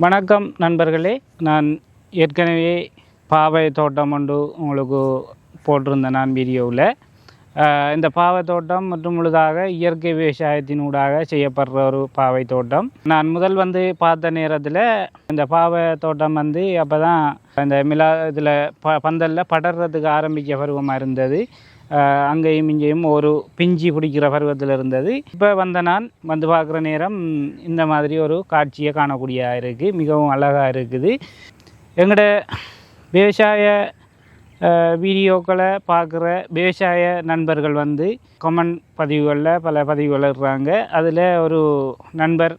வணக்கம் நண்பர்களே. நான் ஏற்கனவே பாவை தோட்டம் ஒன்று உங்களுக்கு போட்டிருந்தேன் நான் வீடியோவில். இந்த பாவை தோட்டம் மற்றும் முழுதாக இயற்கை விவசாயத்தினூடாக செய்யப்படுற ஒரு பாவை தோட்டம். நான் முதல் பார்த்த நேரத்தில் இந்த பாவை தோட்டம் அப்போ தான் இந்த இதில் பந்தலில் படர்றதுக்கு ஆரம்பிக்க பருவமாக இருந்தது. அங்கேயும் இங்கேயும் ஒரு பிஞ்சி பிடிக்கிற பருவத்தில் இருந்தது. இப்போ நான் பார்க்குற நேரம் இந்த மாதிரி ஒரு காட்சியை காணக்கூடியதாக இருக்குது. மிகவும் அழகாக இருக்குது. எங்களோட விவசாய வீடியோக்களை பார்க்குற விவசாய நண்பர்கள் கமெண்ட் பதிவுகளில் பல பதிவுகள் இருக்கிறாங்க. அதில் ஒரு நண்பர்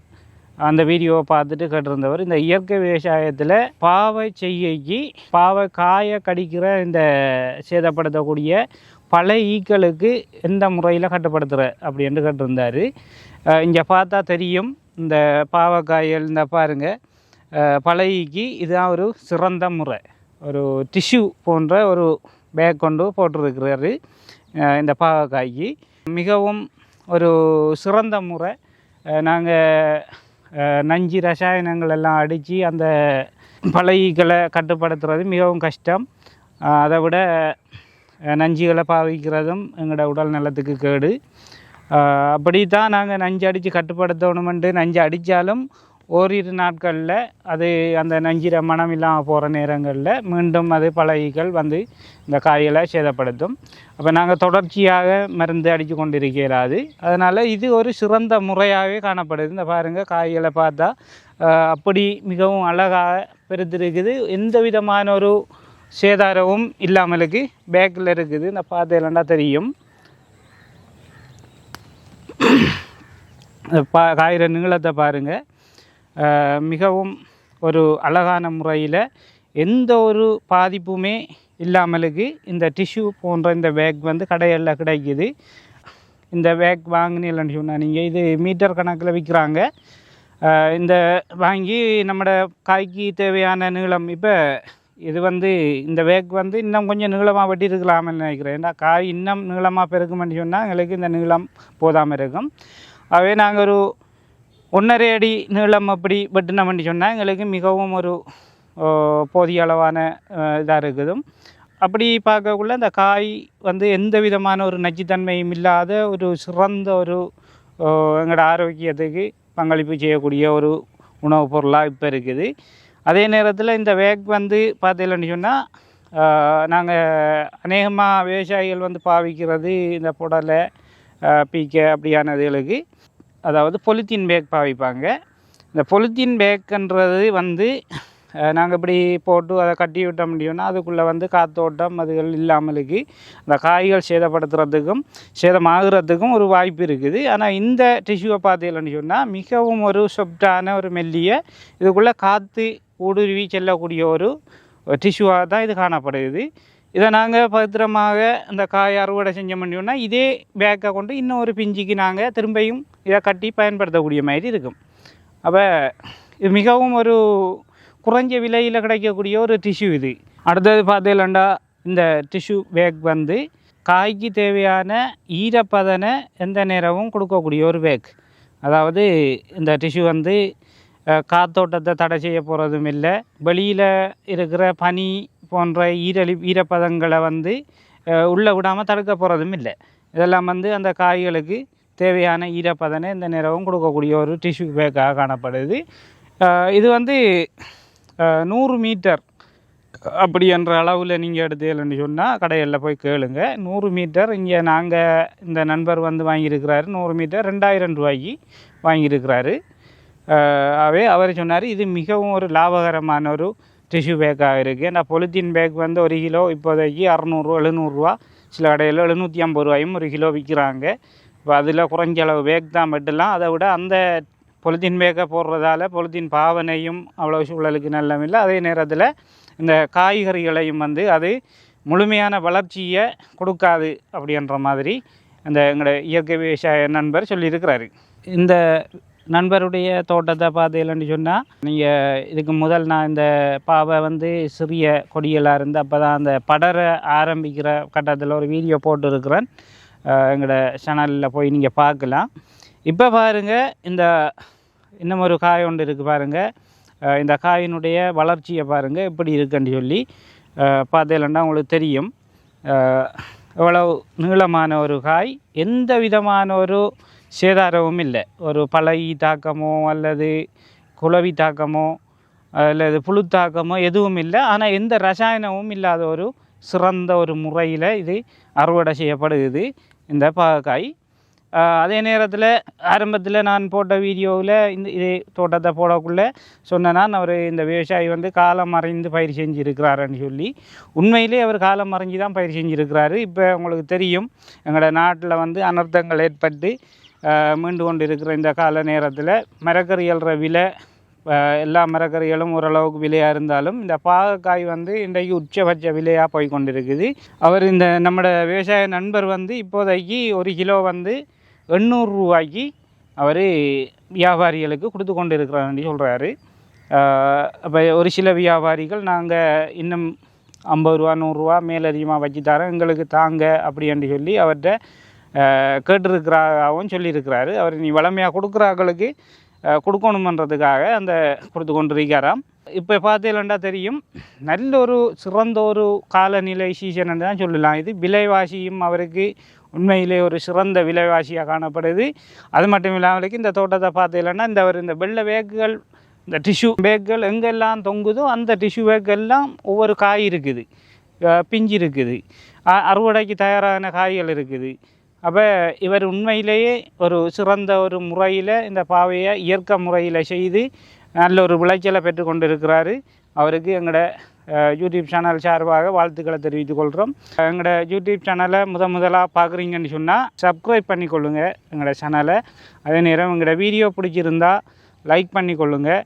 அந்த வீடியோவை பார்த்துட்டு கேட்டிருந்தவர், இந்த இயற்கை விவசாயத்தில் பாவை செய்கைக்கு பாவை காய கடிக்கிற இந்த சேதப்படுத்தக்கூடிய பல ஈக்களுக்கு எந்த முறையில் கட்டுப்படுத்துகிற அப்படின்ட்டு கேட்டிருந்தார். இங்கே பார்த்தா தெரியும், இந்த பாவக்காய்கள் இந்த பாருங்கள், பல ஈக்கி இதுதான் ஒரு சிறந்த முறை. ஒரு டிஷ்யூ போன்ற ஒரு பேக் கொண்டு போட்டிருக்கிறாரு. இந்த பாவக்காய்க்கு மிகவும் ஒரு சிறந்த முறை. நாங்கள் நஞ்சு ரசாயனங்கள் எல்லாம் அடித்து அந்த பழகிகளை கட்டுப்படுத்துறது மிகவும் கஷ்டம். அதை விட நஞ்சுகளை பாவிக்கிறதும் எங்களோட உடல் நலத்துக்கு கேடு. அப்படி தான் நாங்கள் நஞ்சு அடித்து கட்டுப்படுத்தணுமெண்டு நஞ்சு அடித்தாலும் ஓரிரு நாட்களில் அது அந்த நஞ்சிர மனம் இல்லாமல் போகிற நேரங்களில் மீண்டும் அது பழகிகள் இந்த காய்களை சேதப்படுத்தும். அப்போ நாங்கள் தொடர்ச்சியாக மருந்து அடித்து கொண்டிருக்கிறாது. அதனால் இது ஒரு சிறந்த முறையாகவே காணப்படுது. இந்த பாருங்கள், காய்களை பார்த்தா அப்படி மிகவும் அழகாக பெருத்திருக்குது. எந்த விதமான ஒரு சேதாரமும் இல்லாமலுக்கு பேக்கில் இருக்குது. இந்த பார்த்தேன்டா தெரியும். காய்கிற நீளத்தை பாருங்கள். மிகவும் ஒரு அழகான முறையில் எந்த ஒரு பாதிப்புமே இல்லாமலுக்கு இந்த டிஷ்யூ போன்ற இந்த பேக் கடைகளில் கிடைக்குது. இந்த பேக் வாங்கினீங்கன்னு சொன்னால் நீங்கள் இது மீட்டர் கணக்கில் விற்கிறாங்க. இந்த வாங்கி நம்மளோட காய்க்கு தேவையான நீளம், இப்போ இது இந்த பேக் இன்னும் கொஞ்சம் நீளமாக வெட்டியிருக்கலாம்னு நினைக்கிறேன். ஏன்னா காய் இன்னும் நீளமாக பெருக்குமென்னு சொன்னால் எங்களுக்கு இந்த நீளம் போதாமல் இருக்கும். அவே நாங்கள் ஒரு 1.5 அடி நீளம் அப்படி வெட்டினோம்னு சொன்னால் எங்களுக்கு மிகவும் ஒரு போதிய அளவான இதாக இருக்குது. அப்படி பார்க்கக்குள்ள இந்த காய் எந்த விதமான ஒரு நச்சுத்தன்மையும் இல்லாத ஒரு சிறந்த ஒரு எங்களோட ஆரோக்கியத்துக்கு பங்களிப்பு செய்யக்கூடிய ஒரு உணவுப் பொருளாக இப்போ இருக்குது. அதே நேரத்தில் இந்த வேக் பார்த்தீங்கன்னு சொன்னால் நாங்கள் அநேகமாக விவசாயிகள் பாவிக்கிறது இந்த புடலை பீக்கை அப்படியானதுகளுக்கு, அதாவது பொலித்தீன் பேக் பாவிப்பாங்க. இந்த பொலித்தீன் பேக்குன்றது நாங்கள் இப்படி போட்டு அதை கட்டி விட்ட முடியும்னா அதுக்குள்ளே காத்தோட்டம் அதுகள் இல்லாமலுக்கு அந்த காய்கள் சேதப்படுத்துறதுக்கும் சேதமாகிறதுக்கும் ஒரு வாய்ப்பு இருக்குது. ஆனால் இந்த டிஷ்யூவை பார்த்தீங்கன்னு சொன்னால் மிகவும் ஒரு சொப்டான ஒரு மெல்லிய இதுக்குள்ளே காற்று ஊடுருவி செல்லக்கூடிய ஒரு டிஷ்யூவாக தான் இது காணப்படுது. இதை நாங்கள் பத்திரமாக இந்த காய் அறுவடை செஞ்ச முடியும்னா இதே பேக்கை கொண்டு இன்னும் ஒரு பிஞ்சிக்கு நாங்கள் திரும்பியும் இதை கட்டி பயன்படுத்தக்கூடிய மாதிரி இருக்கும். அப்போ இது மிகவும் ஒரு குறைஞ்ச விலையில் கிடைக்கக்கூடிய ஒரு டிஷ்யூ இது. அடுத்தது பார்த்தீங்கன்னாண்டா இந்த டிஷ்யூ பேக் காய்க்கு தேவையான ஈரப்பதனை எந்த நேரமும் கொடுக்கக்கூடிய ஒரு பேக். அதாவது இந்த டிஷ்யூ காத்தோட்டத்தை தடை செய்ய போகிறதும் இல்லை, வெளியில் இருக்கிற பனி போன்ற ஈரப்பதங்களை உள்ளே விடாமல் தடுக்க போகிறதும் இல்லை. இதெல்லாம் அந்த காய்களுக்கு தேவையான ஈரப்பதனை இந்த நேரமும் கொடுக்கக்கூடிய ஒரு டிஷ்யூ பேக்காக காணப்படுது. இது 100 மீட்டர் அப்படி என்ற அளவில் நீங்கள் எடுத்தீங்கன்னு சொன்னால் கடைகளில் போய் கேளுங்க. 100 மீட்டர் இங்கே நாங்கள் இந்த நண்பர் வாங்கியிருக்கிறாரு. 100 மீட்டர் 2000 ரூபாய்க்கு வாங்கியிருக்கிறாரு. அவர் சொன்னார் இது மிகவும் ஒரு லாபகரமான ஒரு டிஷ்யூ பேக்காக இருக்குது. நான் பொலித்தீன் பேக் 1 கிலோ இப்போதைக்கு 600-700 ரூபா, சில கடையில் 750 ரூபாயும் 1 கிலோ விற்கிறாங்க. இப்போ அதில் குறைஞ்ச அளவு பேக் தான் வெட்டலாம். அதை விட அந்த பொலித்தீன் பேக்கை போடுறதால பொலித்தீன் பாவனையும் அவ்வளோ சூழலுக்கு நல்லமில்லை. அதே நேரத்தில் இந்த காய்கறிகளையும் அது முழுமையான வளர்ச்சியை கொடுக்காது அப்படின்ற மாதிரி அந்த எங்களோட இயற்கை விவசாய நண்பர் சொல்லியிருக்கிறாரு. இந்த நண்பருடைய தோட்டத்தை பார்த்தீங்கன்னு சொன்னால் நீங்கள் இதுக்கு முதல் நான் இந்த பாவை சிறிய கொடிகளாக இருந்து அப்போ தான் அந்த படர ஆரம்பிக்கிற கட்டத்தில் ஒரு வீடியோ போட்டுருக்கிறேன். எங்களோட சேனலில் போய் நீங்கள் பார்க்கலாம். இப்போ பாருங்கள், இந்த இன்னும் ஒரு காய் ஒன்று இருக்குது பாருங்கள். இந்த காயினுடைய வளர்ச்சியை பாருங்கள் எப்படி இருக்குன்னு சொல்லி பார்த்தேன்னா உங்களுக்கு தெரியும். எவ்வளவு நீளமான ஒரு காய், எந்த விதமான ஒரு சேதாரமும் இல்லை. ஒரு பழகி தாக்கமோ அல்லது குளவி தாக்கமோ அல்லது புழு தாக்கமோ எதுவும் இல்லை. ஆனால் எந்த ரசாயனமும் இல்லாத ஒரு சிறந்த ஒரு முறையில் இது அறுவடை செய்யப்படுகிறது இந்த பாகக்காய். அதே நேரத்தில் ஆரம்பத்தில் நான் போட்ட வீடியோவில் இது தோட்டத்தை போடக்குள்ளே சொன்னேன், அவர் இந்த விவசாயி வந்து காலம் மறைந்து பயிர் செஞ்சுருக்கிறாருன்னு சொல்லி. உண்மையிலே அவர் காலம் மறைஞ்சி தான் பயிர் செஞ்சுருக்கிறாரு. இப்போ உங்களுக்கு தெரியும், எங்களோட நாட்டில் வந்து அனர்த்தங்கள் ஏற்பட்டு மீண்டு கொண்டு இருக்கிற இந்த கால நேரத்தில் மரக்கறியல்ற விலை, எல்லா மரக்கறிகளும் ஓரளவுக்கு விலையாக இருந்தாலும் இந்த பாகக்காய் வந்து இன்றைக்கு உச்சபட்ச விலையாக போய் கொண்டிருக்குது. அவர் இந்த நம்மளோட விவசாய நண்பர் வந்து இப்போதைக்கு ஒரு கிலோ வந்து 800 ரூபாய்க்கு அவர் வியாபாரிகளுக்கு கொடுத்து கொண்டு இருக்கிறாருன்னு சொல்கிறாரு. அப்போ ஒரு சில வியாபாரிகள் நாங்கள் இன்னும் 50 ரூபா 100 ரூபா மேலதிகமாக வச்சு தரோம், எங்களுக்கு தாங்க அப்படின்னு சொல்லி அவர்கிட்ட கேட்டிருக்கிறாகவும் சொல்லியிருக்கிறாரு. அவர் நீ வளமையாக கொடுக்குறாங்களுக்கு கொடுக்கணுமன்றதுக்காக அந்த கொடுத்து கொண்டிருக்கிறாராம். இப்போ பார்த்தீங்கன்னா தெரியும், நல்ல ஒரு சிறந்த ஒரு காலநிலை சீசன் தான் சொல்லலாம். இது விலைவாசியும் அவருக்கு உண்மையிலே ஒரு சிறந்த விலைவாசியாக காணப்படுது. அது மட்டும் இல்லாமலுக்கு இந்த தோட்டத்தை பார்த்தீங்கன்னா இந்த வெள்ளை பேக்குகள், இந்த டிஷ்யூ பேக்குகள் எங்கெல்லாம் தொங்குதோ அந்த டிஷ்யூ பேக்கெல்லாம் ஒவ்வொரு காய் இருக்குது, பிஞ்சு இருக்குது, அறுவடைக்கு தயாரான காய்கள் இருக்குது. அப்போ இவர் உண்மையிலேயே ஒரு சிறந்த ஒரு முறையில் இந்த பாவையை இயற்கை முறையில் செய்து நல்ல ஒரு விளைச்சலை பெற்று கொண்டு இருக்கிறாரு. அவருக்கு எங்களோட யூடியூப் சேனல் சார்பாக வாழ்த்துக்களை தெரிவித்துக் கொள்கிறோம். எங்களோட யூடியூப் சேனலை முதலாக பார்க்குறீங்கன்னு சொன்னால் சப்ஸ்கிரைப் பண்ணிக்கொள்ளுங்கள் எங்களோட சேனலை. அதே நேரம் எங்களோட வீடியோ பிடிச்சிருந்தா லைக் பண்ணிக்கொள்ளுங்கள்,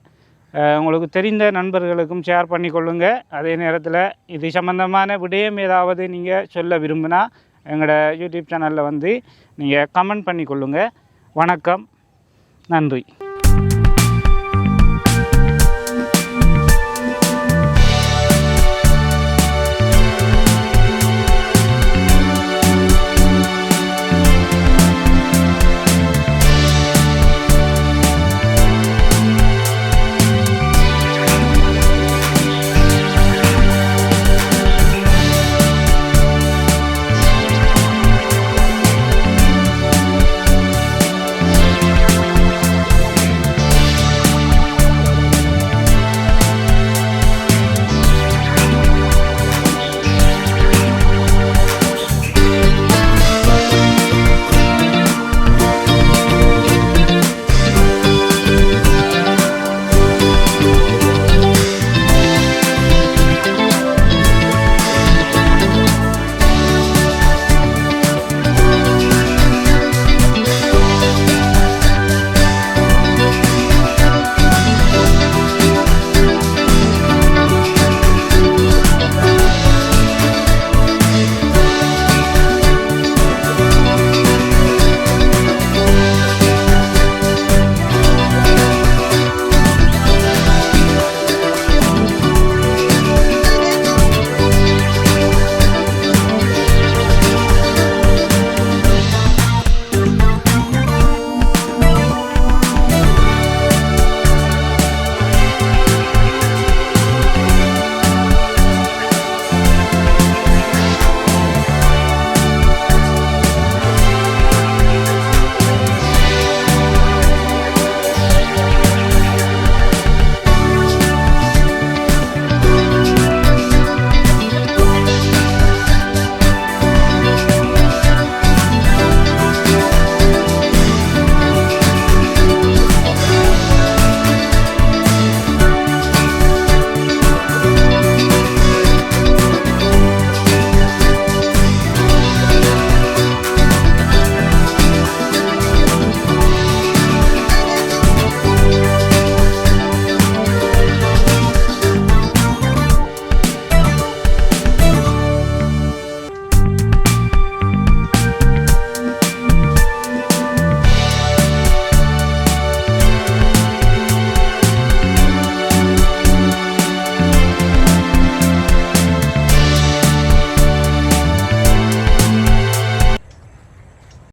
உங்களுக்கு தெரிந்த நண்பர்களுக்கும் ஷேர் பண்ணிக்கொள்ளுங்கள். அதே நேரத்தில் இது சம்பந்தமான விடயம் ஏதாவது நீங்கள் சொல்ல விரும்பினா எங்களோட யூடியூப் சேனலில் வந்து நீங்கள் கமெண்ட் பண்ணிக்கொள்ளுங்கள். வணக்கம், நன்றி.